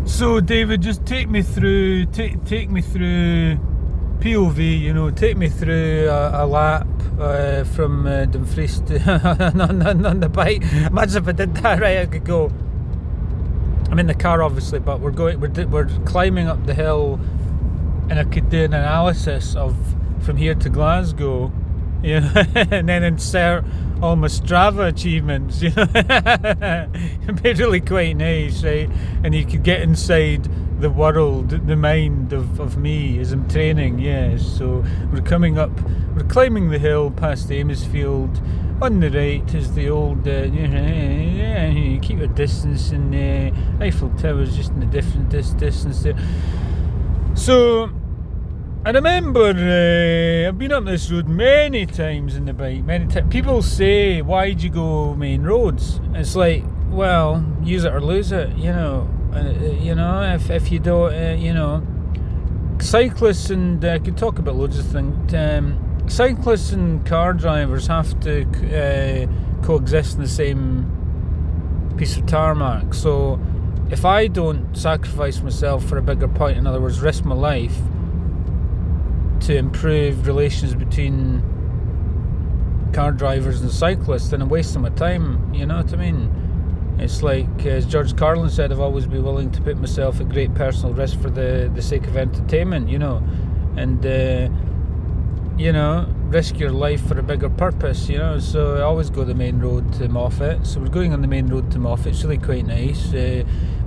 So David, just take me through POV, take me through a lap from Dumfries to on the bike. Imagine if I did that, right? I could go. I'm in the car, obviously, but we're climbing up the hill, and I could do an analysis of from here to Glasgow, and then insert all my Strava achievements, It'd be really quite nice, right? And you could get inside the world, the mind of me as I'm training, yes. So we're climbing the hill past Amosfield. On the right is the old, keep your distance, and Eiffel Tower's just in a different distance there. So I remember I've been up this road many times in the bike, many times. People say, why'd you go main roads? It's like, well, use it or lose it, if you don't, cyclists, and I could talk about loads of things, cyclists and car drivers have to coexist in the same piece of tarmac. So if I don't sacrifice myself for a bigger point, in other words, risk my life to improve relations between car drivers and cyclists, then I'm wasting my time, you know what I mean? It's like, as George Carlin said, I've always been willing to put myself at great personal risk for the sake of entertainment, and risk your life for a bigger purpose, so I always go the main road to Moffat. So we're going on the main road to Moffat. It's really quite nice.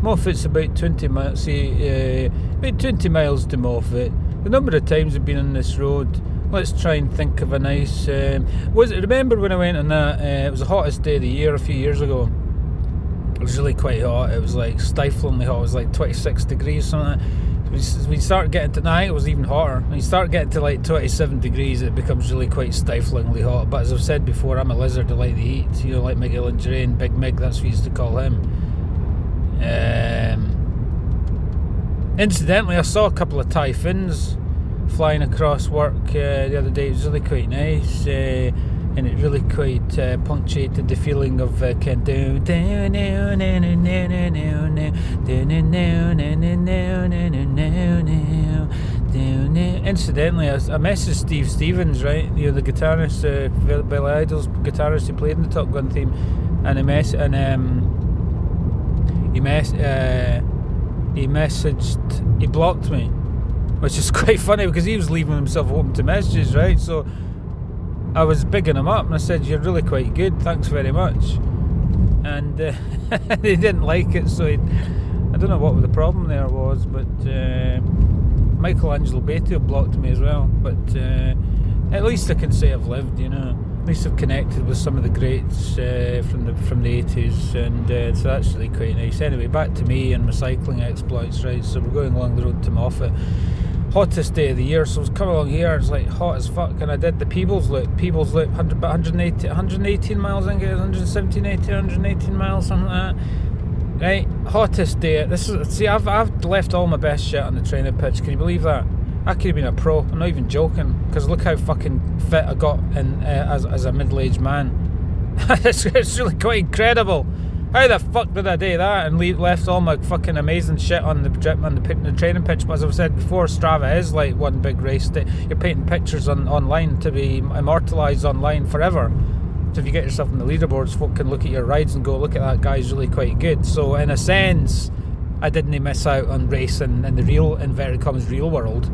Moffat's about 20 miles, about 20 miles to Moffat. The number of times I've been on this road, let's try and think of a nice, remember when I went on that, it was the hottest day of the year a few years ago. It was really quite hot. It was like stiflingly hot. It was like 26 degrees, something like that. When you start getting to night, it was even hotter. When you start getting to like 27 degrees, it becomes really quite stiflingly hot. But as I've said before, I'm a lizard. I like the heat. Like Miguel Indurain, Big Mig, that's what we used to call him. Incidentally, I saw a couple of typhoons flying across work the other day. It was really quite nice, and it really quite punctuated the feeling of Ken. Incidentally, I messaged Steve Stevens, right? The guitarist, Billy Idol's guitarist who played in the Top Gun theme, and he blocked me, which is quite funny because he was leaving himself open to messages, right? So I was bigging him up and I said, you're really quite good, thanks very much. And he didn't like it, so I don't know what the problem there was, but Michelangelo Beto blocked me as well. But at least I can say I've lived, At least I've connected with some of the greats from the 80s, and so that's really quite nice. Anyway, back to me and my cycling exploits, right? So we're going along the road to Moffat. Hottest day of the year, so I was coming along here, it's like hot as fuck, and I did the Peebles Loop, 118 miles, I think it is, 117, 118 miles, something like that. Right, hottest day. I've left all my best shit on the training pitch, can you believe that? I could have been a pro, I'm not even joking, because look how fucking fit I got as a middle-aged man. it's really quite incredible. How the fuck did I do that and left all my fucking amazing shit on the training pitch? But as I've said before, Strava is like one big race. You're painting pictures online to be immortalised online forever. So if you get yourself in the leaderboards, folk can look at your rides and go, look at that guy's really quite good. So in a sense, I didn't miss out on racing in the real, inverted commas, real world.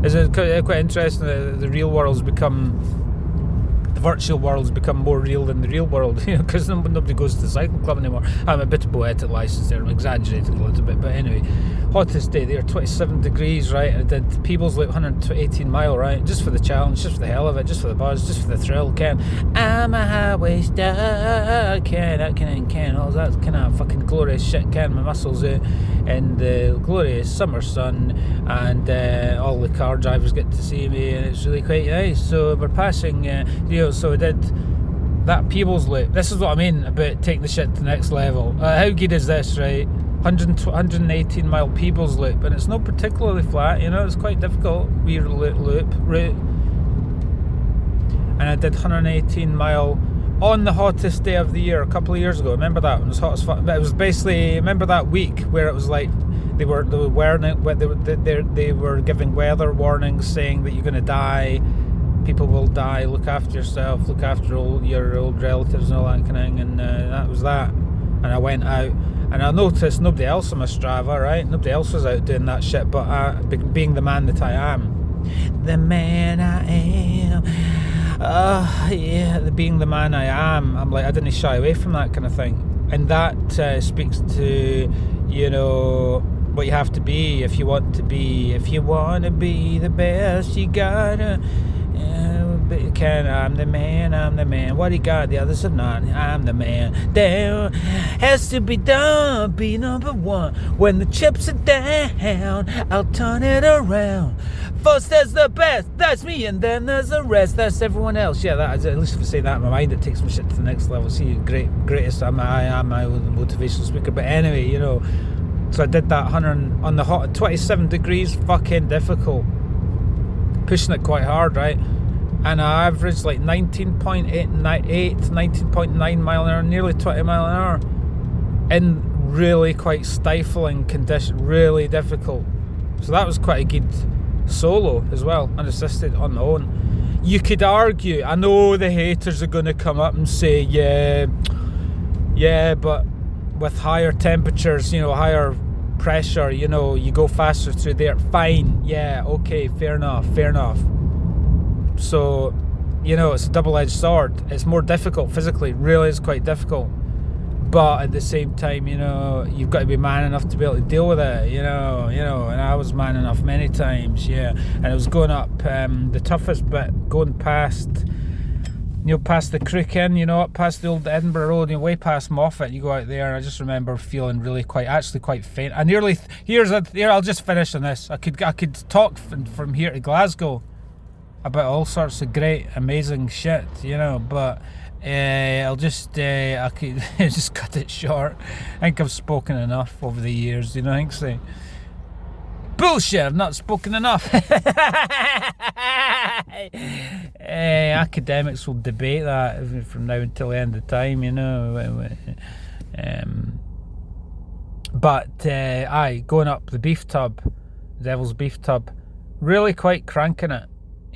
Is it quite interesting that the real world's become... the virtual world's become more real than the real world, because nobody goes to the cycling club anymore. I'm a bit of poetic license there, I'm exaggerating a little bit, but anyway, hottest day there, 27 degrees, right? I did Peebles Loop, 118 mile, right? Just for the challenge, just for the hell of it, just for the buzz, just for the thrill, Ken. I'm a highway star, Ken, all that kind of fucking glorious shit, Ken, my muscles out in the glorious summer sun, and all the car drivers get to see me, and it's really quite nice. So we're passing, so we did that Peebles Loop. This is what I mean about taking the shit to the next level. How good is this, right? 118 mile Peebles Loop, and it's not particularly flat, it's quite difficult, wee loop route. And I did 118 mile on the hottest day of the year a couple of years ago. Remember that? It was hot as fuck. But it was basically, remember that week where it was like They were giving weather warnings saying that you're going to die, people will die, look after yourself, look after your old relatives and all that kind of thing, and that was that. And I went out, and I noticed nobody else on my Strava, right? Nobody else was out doing that shit, but being the man that I am, the man I am, being the man I am, I'm like, I didn't shy away from that kind of thing. And that speaks to, what you have to be if you want to be. If you want to be the best, you gotta. I'm the man. What he got, the others have not. I'm the man. Down has to be done. Be number one. When the chips are down, I'll turn it around. First there's the best, that's me, and then there's the rest, that's everyone else. Yeah, at least if I say that in my mind, it takes my shit to the next level. See, greatest, I am my motivational speaker. But anyway, so I did that 100 on the hot, 27 degrees, fucking difficult. Pushing it quite hard, right? And I averaged like 19.9 mile an hour, nearly 20 mile an hour, in really quite stifling condition, really difficult. So that was quite a good solo as well, unassisted on my own. You could argue, I know the haters are going to come up and say, yeah, but with higher temperatures, higher pressure, you go faster through there. Fine, yeah, okay, fair enough. So, it's a double-edged sword. It's more difficult physically, really is quite difficult. But at the same time, you've got to be man enough to be able to deal with it, and I was man enough many times, yeah. And I was going up the toughest bit, going past, past the Crook Inn, up past the old Edinburgh Road, way past Moffat. You go out there, and I just remember feeling really quite faint. I nearly, I'll just finish on this. I could talk from here to Glasgow about all sorts of great, amazing shit, but I'll just I could just cut it short. I think I've spoken enough over the years, I think so. Bullshit, I've not spoken enough. Academics will debate that from now until the end of time, but going up the beef tub, Devil's Beef Tub, really quite cranking it.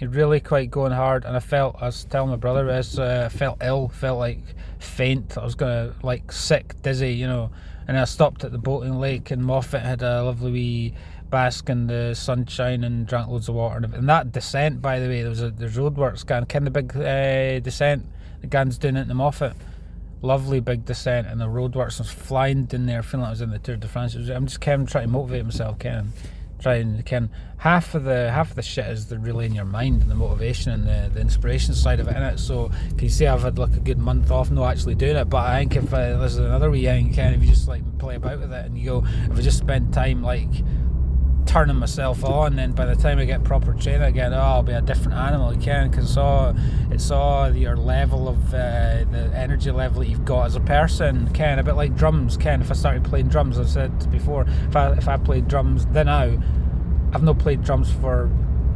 Really quite going hard, and I was telling my brother this, I felt ill, felt like faint, I was gonna sick, dizzy, and I stopped at the boating lake in Moffat, had a lovely wee bask in the sunshine and drank loads of water. And that descent, by the way, there's roadworks going, the big descent the Gans doing it in the Moffat, lovely big descent, and the roadworks, I was flying in there feeling like I was in the Tour de France. I'm just trying to motivate myself, half of the shit is really in your mind, and the motivation and the inspiration side of it in it. So can you see I've had a good month off not actually doing it, but I think if this is another wee thing, if you just play about with it and you go, if I just spend time turning myself on, then by the time I get proper training again, I'll be a different animal, because it's all your level of the energy level that you've got as a person, a bit like drums. If I started playing drums, I've said before, if I played drums, then I've not played drums for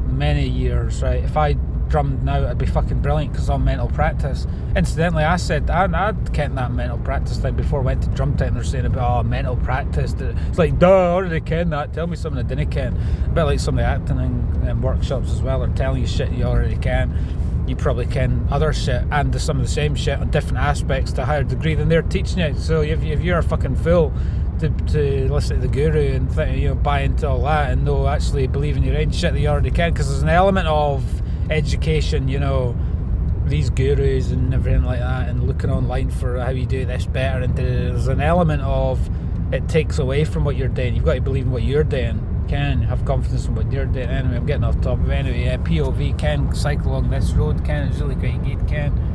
many years, right? If I drummed now, I'd be fucking brilliant because I'm mental practice. Incidentally, I said I'd kept that mental practice thing before I went to drum tech, and they're saying about mental practice. It's like, duh, I already ken that. Tell me something I didn't ken. A bit like some of the acting and workshops as well, are telling you shit you already can. You probably ken other shit and some of the same shit on different aspects to a higher degree than they're teaching you. So if you're a fucking fool to listen to the guru and buy into all that and no actually believe in your own shit that you already can, because there's an element of education, these gurus and everything like that, and looking online for how you do this better, and there's an element of it takes away from what you're doing. You've got to believe in what you're doing, have confidence in what you're doing. Anyway, I'm getting off topic. Anyway, POV, cycle along this road, it's really quite good,